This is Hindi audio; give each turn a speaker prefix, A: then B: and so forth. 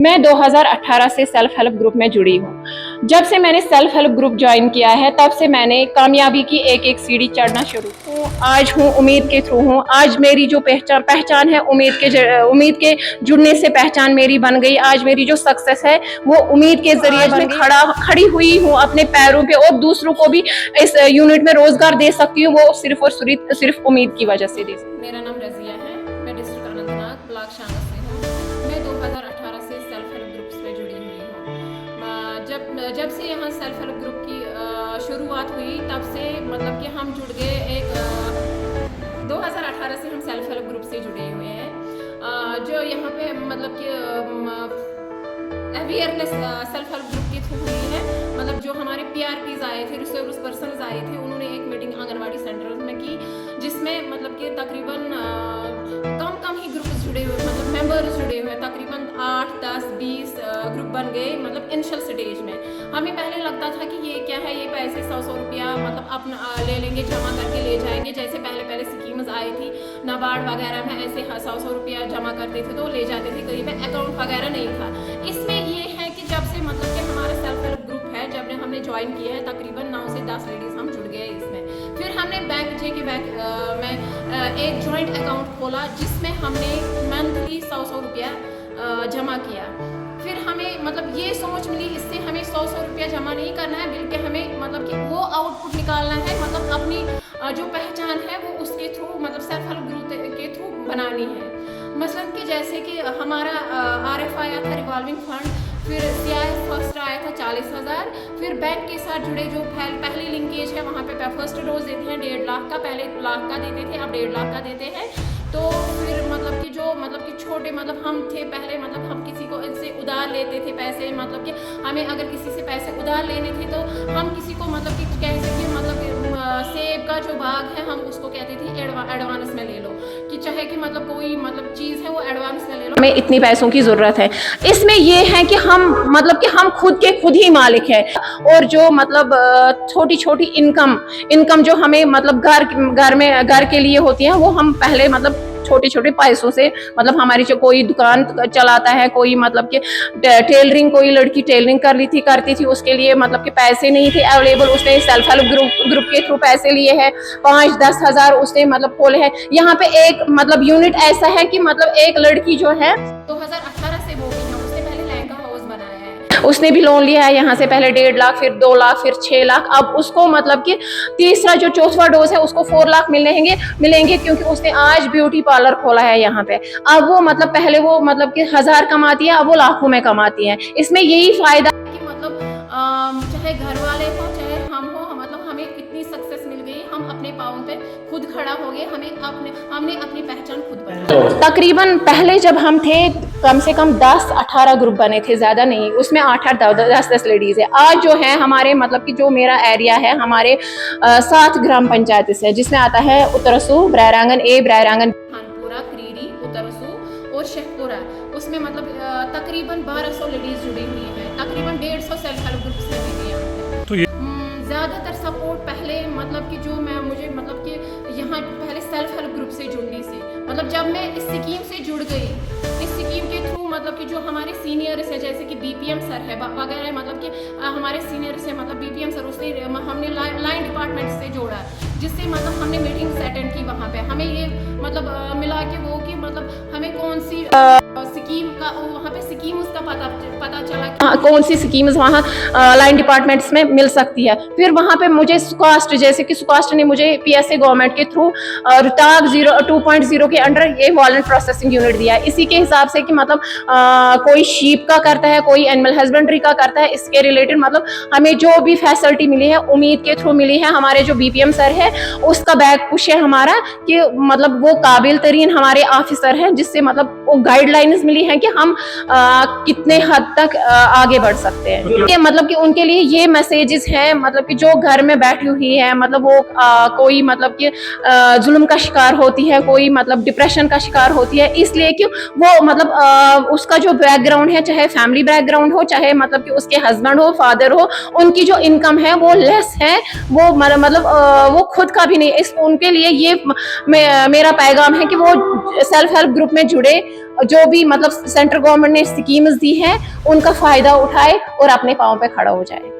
A: मैं 2018 से सेल्फ हेल्प ग्रुप में जुड़ी हूँ। जब से मैंने सेल्फ हेल्प ग्रुप ज्वाइन किया है तब से मैंने कामयाबी की एक एक सीढ़ी चढ़ना शुरू हूँ। आज हूँ उम्मीद के थ्रू हूँ। आज मेरी जो पहचान है उम्मीद के जुड़ने से पहचान मेरी बन गई। आज मेरी जो सक्सेस है वो उम्मीद के जरिए मैं खड़ी हुई हूँ अपने पैरों पे और दूसरों को भी इस यूनिट में रोजगार दे सकती हूँ, वो सिर्फ और सिर्फ उम्मीद की वजह से दे सकती हूँ।
B: मेरा नाम रजिया है, मैं डिस्ट्रिक्ट अनंतनाग ब्लॉक शांगा से हूँ। मैं 2018 से सेल्फ हेल्प ग्रुप्स में जुड़ी हुई हूँ। जब से यहाँ सेल्फ हेल्प ग्रुप की शुरुआत हुई तब से मतलब कि हम जुड़ गए। 2018 से हम सेल्फ हेल्प ग्रुप से जुड़े हुए हैं। जो यहाँ पे मतलब कि अवेयरनेस सेल्फ हेल्प ग्रुप के थ्रू हुई है। मतलब जो हमारे PRPs आए थे, रिसोर्स पर्सन्स आए थे, उन्होंने एक मीटिंग आंगनवाड़ी सेंटर में की जिसमें मतलब कि तकरीबन कम ही ग्रुप जुड़े हुए, मतलब मेंबर्स जुड़े हुए, तकरीबन 8, 10, 20 ग्रुप बन गए। मतलब इनिशियल स्टेज में हमें पहले लगता था कि ये क्या है, ये पैसे 100 रुपया मतलब अपना ले लेंगे, जमा करके ले जाएंगे। जैसे पहले स्कीम्स आई थी नाबार्ड वगैरह में, ऐसे 100 रुपया जमा करते थे तो ले जाते थे, कहीं पे अकाउंट वगैरह नहीं था। इसमें ये है कि जब से मतलब कि हमारा सेल्फ हेल्प ग्रुप है, जब हमने ज्वाइन किया है, तकरीबन 9 से 10 लेडीज हम जुड़ गए इसमें। फिर हमने बैंक में एक जॉइंट अकाउंट खोला जिसमें हमने मंथली 100 रुपया जमा किया। फिर हमें मतलब ये सोच मिली, इससे हमें 100 रुपया जमा नहीं करना है, बल्कि हमें मतलब कि वो आउटपुट निकालना है, मतलब अपनी जो पहचान है वो उसके थ्रू, मतलब सेल्फ हेल्प ग्रुप के थ्रू बनानी है। मसलन कि जैसे कि हमारा RF आया था रिवॉल्विंग फंड, फिर CIF फर्स्ट आया था 40,000, फिर बैंक के साथ जुड़े जो पहली लिंकेज है वहाँ पे फर्स्ट डोज देते हैं 1.5 लाख का, पहले 1 लाख का देते थे, अब 1.5 लाख का देते हैं। तो फिर मतलब कि जो मतलब कि छोटे मतलब हम थे पहले, मतलब हम किसी को इनसे उधार लेते थे पैसे, मतलब कि हमें अगर किसी से पैसे उधार लेने थे तो हम किसी को मतलब कि कह सकते मतलब सेब का जो बाग है हम उसको कहते थे एडवांस में ले लो, कि चाहे कि मतलब कोई मतलब चीज़ है वो एडवांस में ले लो,
A: हमें इतनी पैसों की ज़रूरत है। इसमें ये है कि हम मतलब कि हम खुद ही मालिक हैं, और जो मतलब छोटी छोटी इनकम जो हमें मतलब घर के लिए होती है, वो हम पहले मतलब छोटे छोटे पैसों से, मतलब हमारी जो कोई दुकान चलाता है, कोई मतलब कि टेलरिंग, कोई लड़की टेलरिंग करती थी, उसके लिए मतलब कि पैसे नहीं थे अवेलेबल, उसने सेल्फ हेल्प ग्रुप के थ्रू पैसे लिए हैं, 5-10 हज़ार उसने मतलब खोले हैं। यहाँ पे एक मतलब यूनिट ऐसा है कि मतलब एक लड़की जो है
B: 2018 से वो भी है, उसने पहले लहंगा हाउस बनाया है,
A: उसने भी लोन लिया है यहाँ से, पहले 1.5 लाख, फिर 2 लाख, फिर 6 लाख। अब उसको मतलब कि तीसरा जो चौथा डोज है उसको 4 लाख मिलेंगे क्योंकि उसने आज ब्यूटी पार्लर खोला है यहाँ पे। अब वो मतलब पहले वो मतलब कि 1000 कमाती है, अब वो लाखों में कमाती है। इसमें यही फायदा
B: कि मतलब चाहे घर वाले हो चाहे हम हो, मतलब हमें इतनी सक्सेस मिल गई, हम अपने पाँव पे खुद खड़ा हो गए, हमने अपनी पहचान खुद बनाई।
A: तकरीबन पहले जब हम थे कम से कम 10-18 ग्रुप बने थे, ज़्यादा नहीं, उसमें 8-8, 10-10 लेडीज़ है। आज जो है हमारे मतलब कि जो मेरा एरिया है, हमारे 7 ग्राम पंचायत से, जिसमें आता है उत्तरसू, ब्रायरांगन A, ब्रायरांगन,
B: खानपुरा, क्रीरी, उत्तरसू और शेखपुरा। उसमें मतलब तकरीबन 1200 लेडीज जुड़ी हुई है, तकरीबन 150 सेल्फ हेल्प ग्रुप्स में भी हैं। तो ज़्यादातर सपोर्ट पहले मतलब कि जो मुझे मतलब कि यहाँ पहले सेल्फ हेल्प ग्रुप से जुड़ने से, मतलब जब मैं इस स्कीम से जुड़ गई, इस स्कीम के थ्रू मतलब कि जो हमारे सीनियर्स है, जैसे कि BPM सर है वगैरह, मतलब कि हमारे सीनियर्स है, मतलब BPM सर, उसने हमने लाइन डिपार्टमेंट से जोड़ा, जिससे मतलब हमने मीटिंग्स अटेंड की। वहाँ पे हमें ये मतलब मिला कि वो कि मतलब हमें कौन सी स्कीम का, वहाँ पे स्कीम उसका पता चला कि
A: कौन सी स्कीम्स वहाँ लाइन डिपार्टमेंट्स में मिल सकती है। फिर वहाँ पे मुझे सुकास्ट, जैसे कि सुकास्ट ने मुझे PSA गवर्नमेंट के थ्रू रुताग 2.0 के अंडर ये वॉलंट प्रोसेसिंग यूनिट दिया है। इसी के हिसाब से कि मतलब कोई शीप का करता है, कोई एनिमल हस्बेंड्री का करता है, इसके रिलेटेड मतलब हमें जो भी फैसिलिटी मिली है उम्मीद के थ्रू मिली है। हमारे जो BPM सर है उसका बैक पुश है हमारा, कि मतलब वो काबिल तरीन हमारे ऑफिसर हैं, जिससे मतलब वो गाइडलाइंस मिली है कि हम कितने हद तक आगे बढ़ सकते हैं। ये मतलब कि उनके लिए ये मैसेजेस हैं, मतलब कि जो घर में बैठी हुई है, मतलब वो कोई मतलब कि जुल्म का शिकार होती है, कोई मतलब डिप्रेशन का शिकार होती है, इसलिए कि वो मतलब उसका जो बैकग्राउंड है, चाहे फैमिली बैकग्राउंड हो, चाहे मतलब कि उसके हस्बैंड हो, फादर हो, उनकी जो इनकम है वो लेस है, वो मतलब वो खुद का भी नहीं। उनके लिए ये मेरा पैगाम है कि वो सेल्फ हेल्प ग्रुप में जुड़े, जो भी मतलब सेंट्रल गवर्नमेंट ने स्कीम्स दी हैं उनका फायदा उठाए और अपने पाँव पे खड़ा हो जाए।